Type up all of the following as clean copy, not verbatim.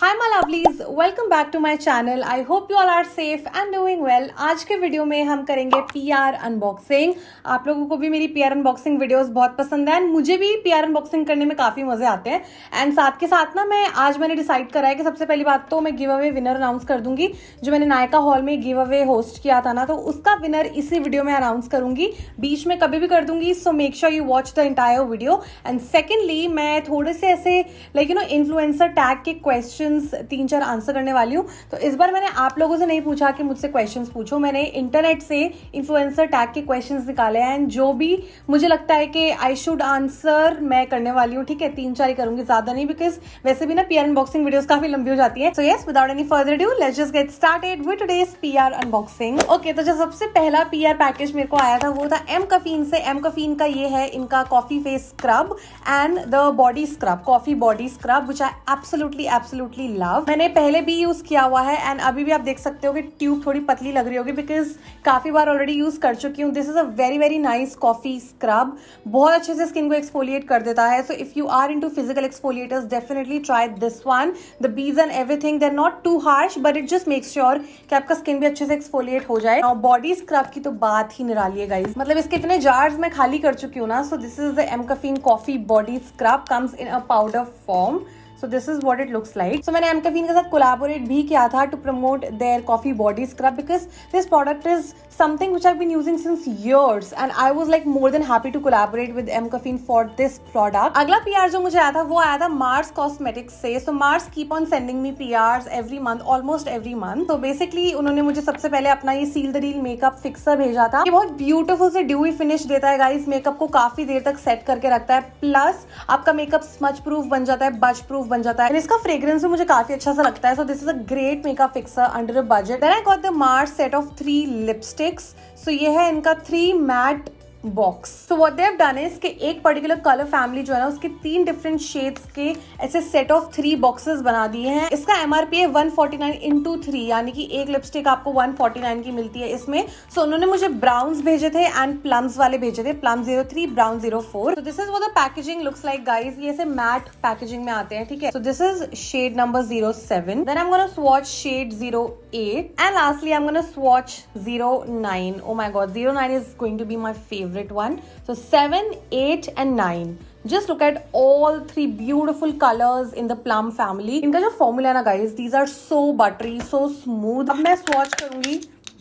Hi my lovelies, welcome back to my channel. I hope you all are safe and doing well. आज के video में हम करेंगे PR unboxing. आप लोगों को भी मेरी पीआर अनबॉक्सिंग वीडियोस बहुत पसंद है एंड मुझे भी पीआर अनबॉक्सिंग करने में काफी मजे आते हैं। एंड साथ के साथ ना मैंने डिसाइड करा है कि सबसे पहली बात तो मैं गिव अवे विनर अनाउंस कर दूंगी। जो मैंने नायका हॉल में गिव अवे होस्ट किया था ना, तो उसका विनर इसी वीडियो में अनाउंस करूंगी, बीच में कभी भी कर दूंगी। So make sure you watch the entire video. And secondly मैं थोड़े से ऐसे इन्फ्लुएंसर टैग के क्वेश्चन 3-4 आंसर करने वाली हूँ। तो इस बार मैंने आप लोगों से नहीं पूछा कि मुझसे क्वेश्चंस पूछो, मैंने इंटरनेट से इन्फ्लुएंसर टैग के क्वेश्चंस निकाले हैं एंड जो भी मुझे लगता है कि आई शुड आंसर मैं करने वाली हूँ। ठीक है, 3-4 ही करूंगी, ज्यादा नहीं, बिकॉज वैसे भी ना पीआर अनबॉक्सिंग वीडियोस काफी लंबी हो जाती है। So yes, without any further due let's just get started with today's PR unboxing. Okay, तो जो सबसे पहला पीआर पैकेज मेरे को आया था वो था एम कफीन से। एम कफीन का ये है इनका coffee face scrub and the body scrub, coffee body scrub, which I absolutely love. मैंने पहले भी यूज किया हुआ है एंड अभी भी आप देख सकते हो कि ट्यूब थोड़ी पतली लग रही होगी बिकॉज काफी बार ऑलरेडी यूज कर चुकी हूँ। This is a very nice coffee scrub, बहुत अच्छे से स्किन को एक्सफोलिएट कर देता है। So if you are into physical exfoliators definitely try this one. The beads and everything, they are not too harsh but it just makes sure कि आपका skin भी अच्छे से एक्सफोलिएट हो जाए। और बॉडी स्क्रब की तो बात ही निराली है गाइस, मतलब इसके इतने जार्स मैं खाली कर चुकी हूँ ना। So this is the mCaffeine coffee body scrub, comes in a powder form. So this is what it looks like. So मैंने एम कफीन के साथ कोलैबोरेट भी किया था to promote their coffee body scrub because this product is something which I've been using since years and I was like more than happy to collaborate with mCaffeine for this product. अगला PR जो मुझे आया था वो आया था Mars cosmetics से। So Mars keep on sending me PRs every month, almost every month. तो basically उन्होंने मुझे सबसे पहले अपना ये seal the deal makeup fixer भेजा था। ये बहुत ब्यूटीफुल से ड्यूई फिनिश देता है गाइस, मेकअप को काफी देर तक सेट करके रखता है, प्लस आपका मेकअप स्मच प्रूफ बन जाता है, बज प्रूफ बन जाता है। इसका फ्रेग्रेंस भी मुझे काफी अच्छा सा लगता है। So this is a great makeup fixer under a budget. Then I got the Mars set of 3 lipsticks. So ये है इनका 3 matte box. So what they have done is कि एक पर्टिकुलर कलर फैमिली जो है ना उसके 3 डिफरेंट शेड्स के ऐसे सेट ऑफ 3 बॉक्सेस बना दिए हैं। इसका एमआरपी है 149 इंटू 3, यानी कि एक लिपस्टिक आपको 149 की मिलती है इसमें। सो उन्होंने मुझे ब्राउन्स भेजे थे एंड प्लम्स वाले भेजे थे, plum 03, brown 04। So this is what the packaging looks like guys. ये ऐसे मैट पैकेजिंग में आते हैं, ठीक है। So this is shade number 07, then I am gonna swatch shade 08 and lastly I'm gonna swatch 09. Oh my god, 09 is going to be my favorite one. So 7, 8 and 9. Just look at all 3 beautiful colors in the plum family. इनका जो formula है ना guys, these are so buttery, so smooth. अब मैं swatch करूंगी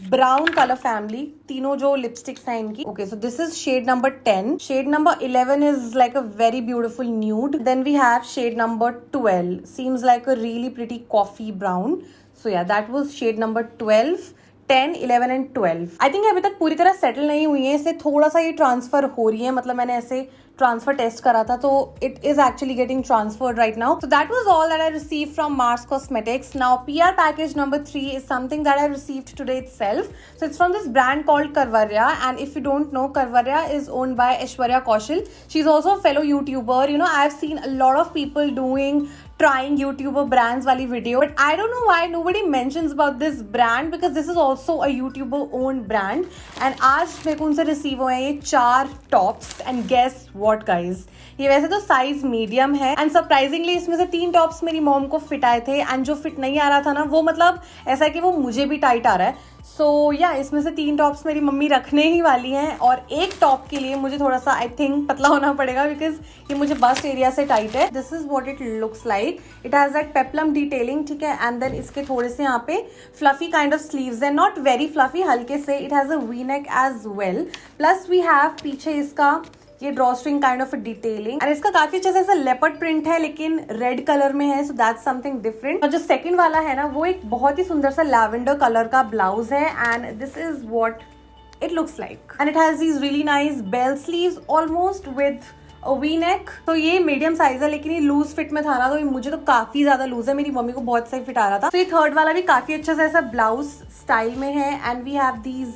brown colour family, तीनों जो lipsticks हैं इनकी। Okay, so this is shade number 10. Shade number 11 is like a very beautiful nude. Then we have shade number 12, seems like a really pretty coffee brown. So yeah, that was shade number 12, 10, 11 and 12. I think अभी तक पूरी तरह settle नहीं हुई है, इसलिए थोड़ा सा ये ट्रांसफर हो रही है। मतलब मैंने ऐसे ट्रांसफर टेस्ट करा था, तो it is actually getting transferred right now. So that was all that I received from Mars cosmetics. Now PR package number 3 is something that I received today itself. So it's from this brand called Karvarya, and if you don't know, Karvarya is owned by Aishwarya Kaushal. She's also a fellow YouTuber. You know, I've seen a lot of people doing trying YouTuber brands वाली video, but I don't know why nobody mentions about this brand because this is also a YouTuber owned brand. And आज मेरे को उनसे receive हुए हैं ये 4 tops and guess what guys, ये वैसे तो साइज मीडियम है एंड सरप्राइजिंगली इसमें से 3 टॉप्स मेरी मॉम को फिट आए थे एंड जो फिट नहीं आ रहा था ना वो मतलब ऐसा है कि वो मुझे भी टाइट आ रहा है। सो या, इसमें से 3 टॉप्स मेरी मम्मी रखने ही वाली हैं और एक टॉप के लिए मुझे थोड़ा सा आई थिंक पतला होना पड़ेगा बिकॉज ये मुझे बस्ट एरिया से टाइट है। This is what it looks like. It has that peplum detailing, ठीक है, एंड देन इसके थोड़े से यहाँ पे फ्लफी काइंड ऑफ स्लीव्स है, नॉट वेरी फ्लफी, हल्के से. It has a V neck as well, plus we have पीछे इसका ये drawstring kind of detailing and इसका काफी अच्छा सा लेपर्ड प्रिंट है लेकिन रेड कलर में है. So that's something different. और जो सेकंड वाला है ना वो एक बहुत ही सुंदर सा लैवेंडर कलर का ब्लाउज है and this is what it looks like, and it has these really nice bell sleeves almost with a v-neck. तो ये मीडियम साइज है लेकिन ये लूज फिट में था ना, तो मुझे तो काफी ज्यादा लूज है, मेरी मम्मी को बहुत सही फिट आ रहा था. तो ये थर्ड वाला भी काफी अच्छा सा ऐसा ब्लाउज स्टाइल में है and we have these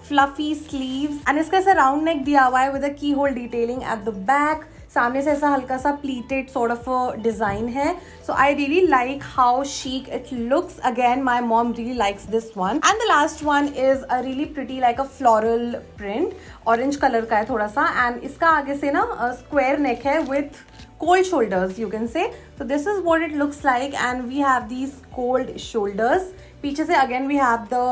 fluffy sleeves and इसका ऐसा राउंड नेक दिया हुआ है with a keyhole detailing at the back. सामने से ऐसा हल्का सा प्लीटेड सॉर्ट ऑफ डिजाइन है. So I really like how chic it looks. Again my mom really likes this one. And the last one is a really pretty like a floral print, orange colour का है थोड़ा सा and इसका आगे से ना square नेक है with cold shoulders, you can say. So this is what it looks like, and we have these cold shoulders. पीछे से again we have the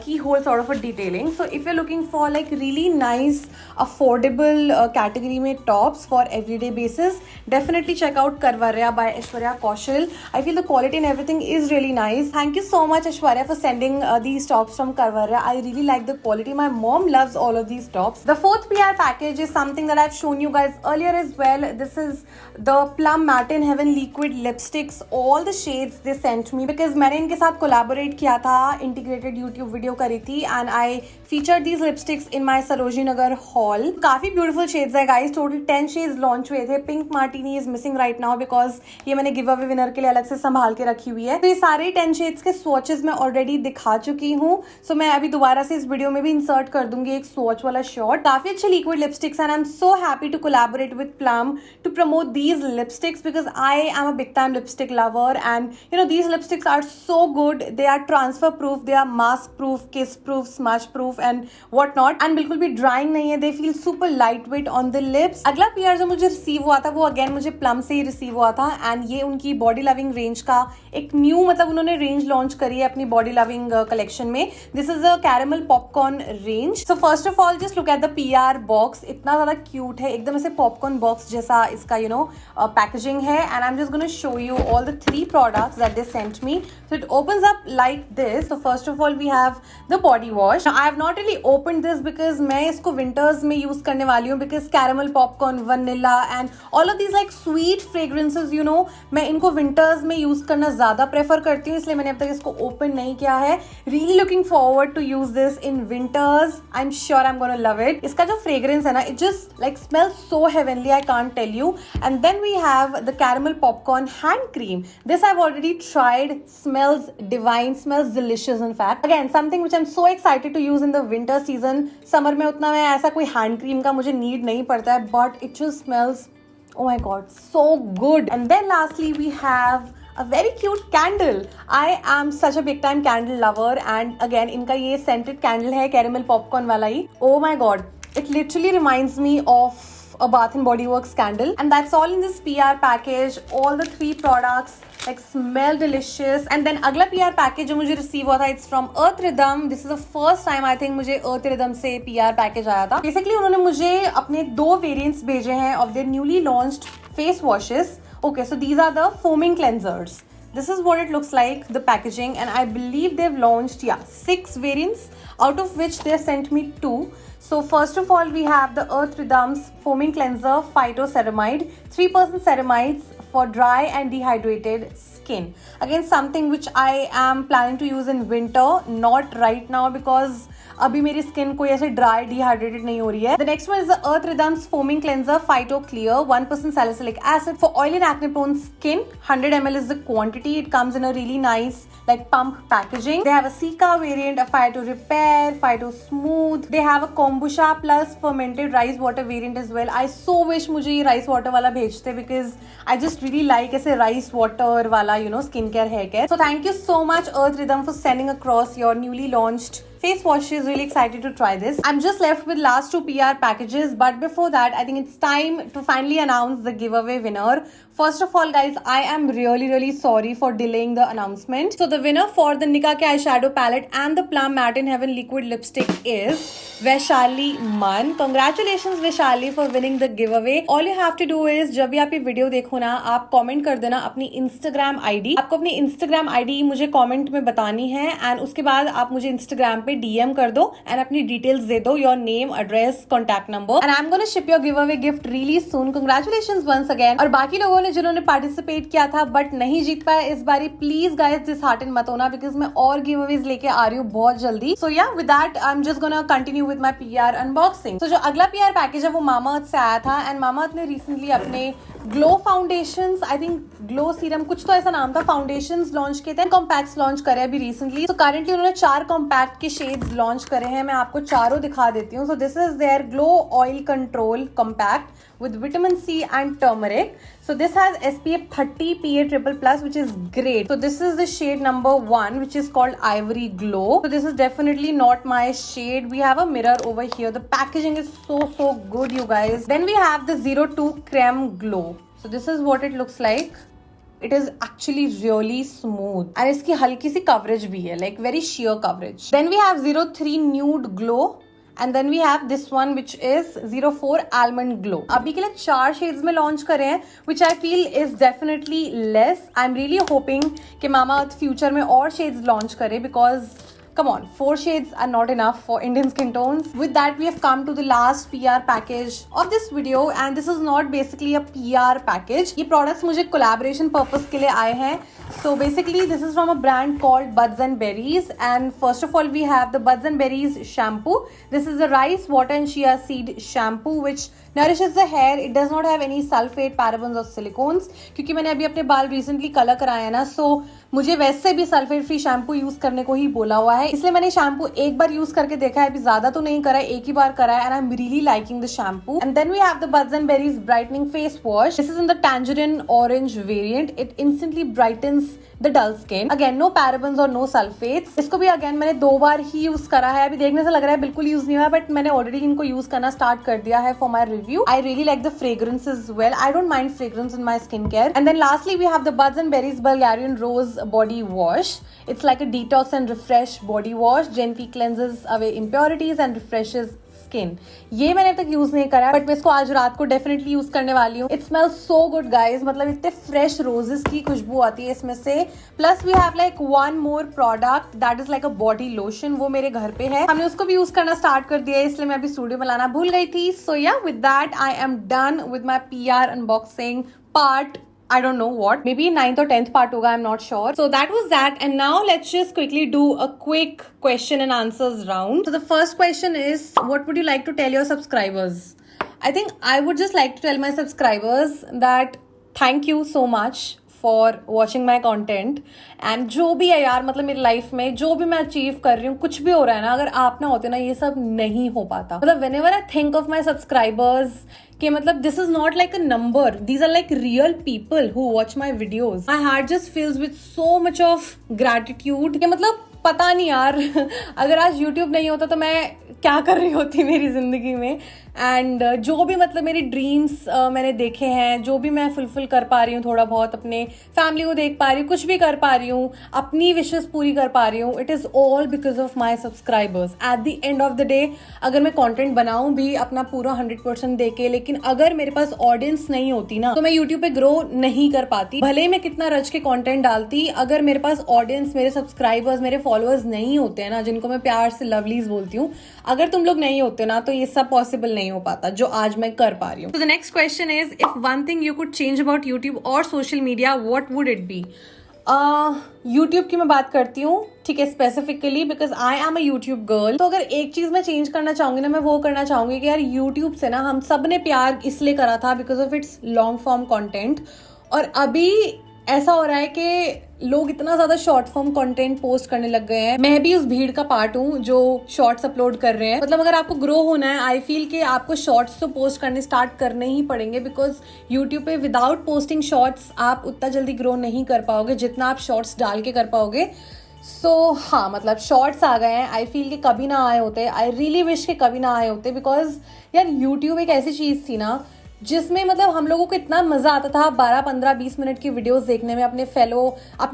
keyhole sort of a detailing. So if you're looking for like really nice affordable category में tops for everyday basis, definitely check out Karvarya by Aishwarya Kaushal. I feel the quality and everything is really nice. Thank you so much Aishwarya for sending these tops from Karvarya. I really like the quality. My mom loves all of these tops. The fourth PR package is something that I've shown you guys earlier as well. This is the Plum Matte in Heaven liquid lipsticks. All the shades they sent me because मैंने इनके साथ collaborate किया था, integrated YouTube video करी थी, and I feature these lipsticks in my Sarojini Nagar hall. काफी beautiful shades है guys. Total 10 shades launch हुए थे. Pink Martini is missing right now because ये मैंने गिव अवे विनर के लिए अलग से संभाल के रखी हुई है. तो ये सारे 10 शेड्स के स्वॉचेस मैं ऑलरेडी दिखा चुकी हूँ. सो मैं अभी दोबारा से इस वीडियो में भी इंसर्ट कर दूंगी एक स्वॉच वाला शॉट. काफी अच्छे liquid lipsticks and I am so happy to collaborate with Plum to promote these lipsticks because I am a big time lipstick lover and these lipsticks are so good. They are transfer proof, they are mask proof, kiss proof, smash proof and what not, and बिल्कुल भी drying नहीं है. They feel super light weight on the lips. अगला PR जो मुझे receive हुआ था वो अगेन मुझे प्लम से ही रिसीव हुआ था, एंड ये उनकी बॉडी लविंग रेंज का एक न्यू उन्होंने रेंज लॉन्च करी है अपनी बॉडी लविंग कलेक्शन में. This is a caramel popcorn range. So first of all just look at the PR box. इतना ज्यादा क्यूट है, एकदम ऐसे पॉपकॉर्न बॉक्स जैसा इसका पैकेजिंग है, and I am just gonna show you all the 3 products that they sent me. So it opens up like this. So first of all we have the body wash. Now I have not really opened this because मैं इसको winters में use करने वाली हूँ because caramel popcorn, vanilla and all of these like sweet fragrances मैं इनको winters में use करना ज़्यादा prefer करती हूँ, इसलिए मैंने अब तक इसको open नहीं किया है. Really looking forward to use this in winters. I'm sure I'm gonna love it. इसका जो fragrance है ना, it just like smells so heavenly, I can't tell you. And then we have the caramel popcorn hand cream. This I've already tried. Smells divine, smells delicious in fact. Again, something which I'm so excited to use in the winter season. Summer में उतना मैं ऐसा कोई hand cream का मुझे need नहीं पड़ता है, but it just smells, oh my god, so good. And then lastly we have a very cute candle. I am such a big time candle lover, and again इनका ये scented candle है caramel popcorn वाला ही. Oh my god, it literally reminds me of a Bath and Body Works candle, and that's all in this PR package. All the 3 products like smell delicious. And then अगला PR package जो मुझे receive हुआ था, it's from Earth Rhythm. This is the first time I think मुझे Earth Rhythm से PR package आया था. Basically उन्होंने मुझे अपने 2 variants भेजे हैं of their newly launched face washes. Okay, so these are the foaming cleansers. This is what it looks like, the packaging, and I believe they've launched 6 variants, out of which they sent me 2. So first of all we have the Earth Rhythm's foaming cleanser phytoceramide, 3% ceramides for dry and dehydrated skin. Again something which I am planning to use in winter, not right now because अभी मेरी skin कोई ऐसे dry dehydrated नहीं हो रही है. The next one is the Earth Rhythm's foaming cleanser Phyto Clear, 1% salicylic acid for oily and acne prone skin. 100 ml is the quantity. It comes in a really nice like pump packaging. They have a Cica variant, a Phyto Repair, Phyto Smooth. They have a Kombucha plus fermented rice water variant as well. I so wish मुझे ये rice water वाला भेजते because I just really like ऐसे rice water वाला skin care, hair care. So thank you so much Earth Rhythm for sending across your newly launched face washes. Really excited to try this. I'm just left with last 2 PR packages, but before that I think it's time to finally announce the giveaway winner. First of all guys, I am really sorry for delaying the announcement. So the winner for the Nika Ke eyeshadow palette and the Plum Matte in Heaven liquid lipstick is Vaishali Man. Congratulations Vaishali for winning the giveaway. All you have to do is जब भी आप ये video देखो ना, आप comment कर देना अपनी Instagram ID. आपको अपनी Instagram ID मुझे कमेंट में बतानी है, एंड उसके बाद आप मुझे Instagram पे DM कर दो एंड अपनी डिटेल्स दे दो, your name, address, contact number, and I am gonna ship your giveaway gift really soon. Congratulations once again. और बाकी लोगों ने जिन्होंने पार्टिसिपेट किया था बट नहीं जीत पाया इस बारी, प्लीज गाइस डिसहार्टन मत होना बिकॉज मैं और गिव अवेज लेके आ रही हूँ बहुत जल्दी. सो या with that I am just gonna continue with my PR unboxing. तो जो अगला PR पैकेज है वो मामाअर्थ से आया था, एंड मामाअर्थ ने रिसेंटली अपने glow foundations, I think glow serum कुछ तो ऐसा नाम था, फाउंडेशंस लॉन्च किए थे, कॉम्पैक्ट्स लॉन्च करे अभी रिसेंटली. तो करेंटली उन्होंने 4 कॉम्पैक्ट के शेड्स लॉन्च करे हैं. मैं आपको चारों दिखा देती हूँ. So this is their glow oil control compact with vitamin C and turmeric. So this has SPF 30 PA+++, which is great. So this is the shade number 1, which is called Ivory Glow. So this is definitely not my shade. We have a mirror over here. The packaging is so good, you guys. Then we have the 02 Creme Glow. So this is what it looks like. It is actually really smooth and इसकी हल्की सी coverage भी है, like very sheer coverage. Then we have 03 Nude Glow. And then we have this one, which is 04 Almond Glow. अभी के लिए 4 shades में launch करे हैं, which I feel is definitely less. I'm really hoping कि Mamaearth future में और shades launch करे, because come on, 4 shades are not enough for Indian skin tones. With that, we have come to the last PR package of this video, and this is not basically a PR package. ये products मुझे collaboration purpose के लिए आए हैं. So basically, this is from a brand called Buds and Berries, and first of all, we have the Buds and Berries shampoo. This is the rice, water and chia seed shampoo, which nourishes the hair. It does not have any sulfate, parabens or silicones. क्योंकि मैंने अभी अपने बाल recently color कराए हैं ना, so मुझे वैसे भी सल्फेट फ्री शैम्पू यूज करने को ही बोला हुआ है, इसलिए मैंने शैम्पू एक बार यूज करके देखा है, अभी ज्यादा तो नहीं करा है, एक ही बार करा है, and I am really liking the shampoo. And then we have the buds and berries brightening face wash. This is in the tangerine orange variant. It instantly brightens the dull skin. Again no parabens और no sulphates. इसको भी again मैंने 2 बार ही use करा है. अभी देखने से लग रहा है बिल्कुल यूज नहीं हुआ, बट मैंने ऑलरेडी इनको यूज करना स्टार्ट कर दिया है for my review. I really like the fragrance is well. I don't mind fragrance in my skin care. And then lastly we have the buds and berries Bulgarian rose body wash. It's like a detox and refresh body wash. Gently cleanses away impurities and refreshes skin. ये मैंने अब तक use नहीं करा, but मैं इसको आज रात को डेफिनेटली यूज करने वाली हूँ. It smells so good guys. मतलब इतने फ्रेश रोजेस की खुशबू आती है इसमें से. Plus we have like one more product that is like a body lotion. वो मेरे घर पे है, हमने उसको भी यूज करना स्टार्ट कर दिया है, इसलिए मैं अभी स्टूडियो में लाना भूल गई थी. सो या with that I am done with my PR unboxing part. I don't know what, maybe 9th or 10th part hoga, I'm not sure. So that was that, and now let's just quickly do a quick question and answers round. So the first question is, what would you like to tell your subscribers? I think I would just like to tell my subscribers that thank you so much for watching my content. And जो भी है यार, मतलब मेरी life में जो भी मैं अचीव कर रही हूँ, कुछ भी हो रहा है ना, अगर आप ना होते ना, ये सब नहीं हो पाता. मतलब whenever I think of my subscribers, कि मतलब this is not like a number, these are like real people who watch my videos. My heart just fills with so much of gratitude कि मतलब पता नहीं यार अगर आज YouTube नहीं होता तो मैं क्या कर रही होती मेरी जिंदगी में. एंड जो भी मतलब मेरी ड्रीम्स मैंने देखे हैं, जो भी मैं फुलफिल कर पा रही हूँ, थोड़ा बहुत अपने फैमिली को देख पा रही हूँ, कुछ भी कर पा रही हूँ, अपनी विशेस पूरी कर पा रही हूँ, it is all because of my subscribers. At the end of the day अगर मैं कंटेंट बनाऊँ भी अपना पूरा 100% दे के, लेकिन अगर मेरे पास ऑडियंस नहीं होती ना, तो मैं यूट्यूब पे ग्रो नहीं कर पाती. भले ही मैं कितना रच के कंटेंट डालती, अगर मेरे पास ऑडियंस, मेरे सब्सक्राइबर्स, मेरे फॉलोअर्स नहीं होते हैं ना, जिनको मैं प्यार से लवलीज बोलती हूँ, अगर तुम लोग नहीं होते ना, तो ये सब पॉसिबल नहीं हो पाता जो आज मैं कर पा रही हूँ. So the next question is, if one thing you could change about YouTube or social media, what would it be? YouTube की मैं बात करती हूँ, ठीक है, specifically because I am a YouTube girl. तो अगर एक चीज मैं चेंज करना चाहूंगी ना, मैं वो करना चाहूंगी कि यार यूट्यूब से ना हम सब ने प्यार इसलिए करा था because of its long form content. और अभी ऐसा हो रहा है कि लोग इतना ज्यादा शॉर्ट फॉर्म कंटेंट पोस्ट करने लग गए हैं. मैं भी उस भीड़ का पार्ट हूँ जो शॉर्ट्स अपलोड कर रहे हैं. मतलब अगर आपको ग्रो होना है, आई फील कि आपको शॉर्ट्स तो पोस्ट करने स्टार्ट करने ही पड़ेंगे, बिकॉज यूट्यूब पे विदाउट पोस्टिंग शॉर्ट्स आप उतना जल्दी ग्रो नहीं कर पाओगे जितना आप शॉर्ट्स डाल के कर पाओगे. सो हाँ, मतलब शॉर्ट्स आ गए हैं. आई फील कि कभी ना आए होते. आई रियली विश कि कभी ना आए होते, बिकॉज यार यूट्यूब एक ऐसी चीज थी ना जिसमें मतलब हम लोगों को इतना मजा आता था 12, 15, 20 मिनट की वीडियोस देखने में अपने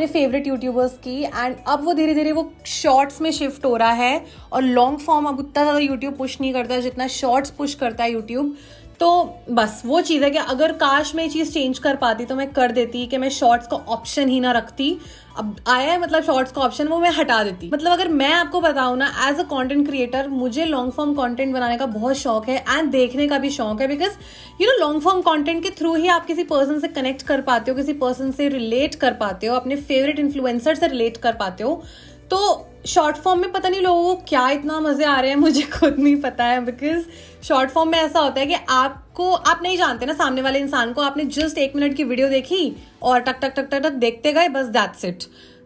फेवरेट यूट्यूबर्स की. एंड अब वो धीरे धीरे वो शॉर्ट्स में शिफ्ट हो रहा है, और लॉन्ग फॉर्म अब उतना ज़्यादा यूट्यूब पुश नहीं करता जितना शॉर्ट्स पुश करता है यूट्यूब. तो बस वो चीज़ है कि अगर काश मैं ये चीज़ चेंज कर पाती तो मैं कर देती कि मैं शॉर्ट्स का ऑप्शन ही ना रखती. अब आया है मतलब शॉर्ट्स का ऑप्शन, वो मैं हटा देती. मतलब अगर मैं आपको बताऊं ना, एज अ कंटेंट क्रिएटर मुझे लॉन्ग फॉर्म कंटेंट बनाने का बहुत शौक है एंड देखने का भी शौक है, because you know long form content के थ्रू ही आप किसी पर्सन से कनेक्ट कर पाते हो, किसी पर्सन से रिलेट कर पाते हो, अपने फेवरेट इन्फ्लुएंसर से रिलेट कर पाते हो. तो शॉर्ट फॉर्म में पता नहीं लोगों को क्या इतना मजे आ रहे हैं, मुझे खुद नहीं पता है. बिकॉज शॉर्ट फॉर्म में ऐसा होता है कि आप नहीं जानते ना सामने वाले इंसान को, आपने जस्ट 1 मिनट की वीडियो देखी और टक टक टक टक टक देखते गए, बस दैट्स इट.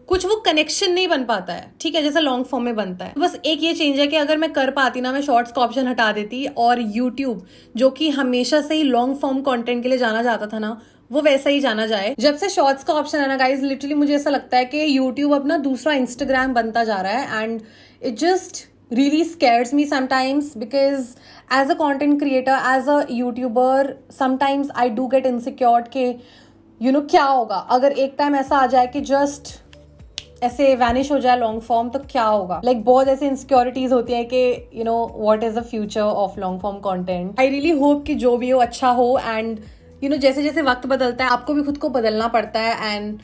कुछ वो कनेक्शन नहीं बन पाता है, ठीक है, जैसा लॉन्ग फॉर्म में बनता है। बस एक ये चेंज है कि अगर मैं कर पाती ना, मैं शॉर्ट्स का ऑप्शन हटा देती और यूट्यूब जो कि हमेशा से ही लॉन्ग फॉर्म कंटेंट के लिए जाना जाता था ना, वो वैसा ही जाना जाए। जब से शॉर्ट्स का ऑप्शन है ना गाइज, लिटरली मुझे ऐसा लगता है कि यूट्यूब अपना दूसरा इंस्टाग्राम बनता जा रहा है and it just really scares me sometimes because as a content creator, as a YouTuber, sometimes I do get insecure कि क्या होगा अगर एक टाइम ऐसा आ जाए कि जस्ट ऐसे वैनिश हो जाए लॉन्ग फॉर्म, तो क्या होगा। बहुत ऐसे इनसिक्योरिटीज होती है कि what is the future of long form content. I really hope कि जो भी हो अच्छा हो एंड जैसे जैसे वक्त बदलता है आपको भी खुद को बदलना पड़ता है and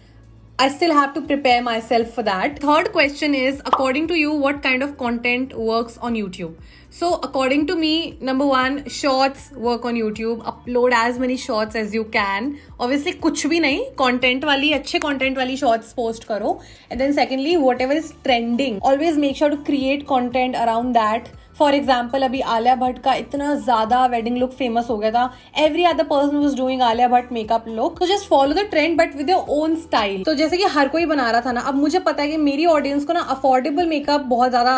I still have to prepare myself for that. Third question is, according to you, what kind of content works on YouTube? So according to me, number one, shorts work on YouTube. Upload as many shorts as you can. Obviously कुछ भी नहीं, content वाली, अच्छे content वाली shorts post करो. And then secondly, whatever is trending, always make sure to create content around that. For example अभी आलिया भट्ट का इतना ज्यादा वेडिंग लुक फेमस हो गया था, every other person was doing Alia Bhatt makeup look, तो just follow the trend but with your own style. तो जैसे कि हर कोई बना रहा था ना, अब मुझे पता है कि मेरी ऑडियंस को ना अफोर्डेबल मेकअप बहुत ज्यादा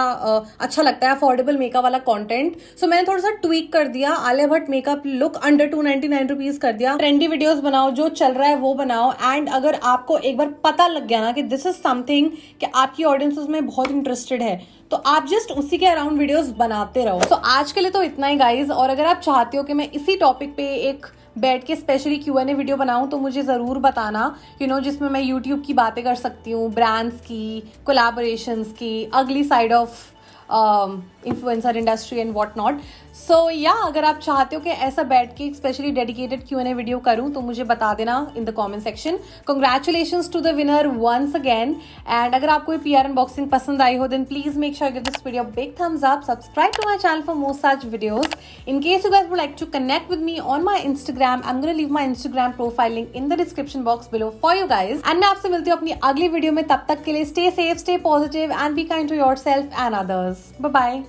अच्छा लगता है, अफोर्डेबल मेकअप वाला कॉन्टेंट। सो मैंने थोड़ा सा ट्वीक कर दिया, Alia Bhatt makeup look under 299 rupees कर दिया। ट्रेंडी वीडियोज बनाओ, जो चल रहा है वो बनाओ एंड अगर आपको एक बार पता लग गया ना कि दिस इज समथिंग कि आपकी ऑडियंस उसमें बहुत इंटरेस्टेड है, तो आप जस्ट उसी के अराउंड वीडियोस बनाते रहो। तो आज के लिए तो इतना ही गाइज, और अगर आप चाहते हो कि मैं इसी टॉपिक पे एक बैठ के स्पेशली Q&A वीडियो बनाऊं तो मुझे ज़रूर बताना, जिसमें मैं यूट्यूब की बातें कर सकती हूँ, ब्रांड्स की, कोलैबोरेशंस की, अगली side of influencer industry and what not. So या अगर आप चाहते हो कि ऐसा बैठ के स्पेशली डेडिकेटेड Q&A वीडियो करूं तो मुझे बता देना in the comment section. Congratulations to the winner once again. And अगर आपको ये PR अनबॉक्सिंग पसंद आई हो then please make sure give this video big thumbs up, subscribe to my channel for more such videos. In case you guys would like to connect with me on my Instagram, I am gonna leave my Instagram profile link in the description box below for you guys. And मैं आपसे मिलती हूँ अपनी अगली video में, तब तक के लिए stay safe, stay positive and be kind to yourself and others. Bye bye.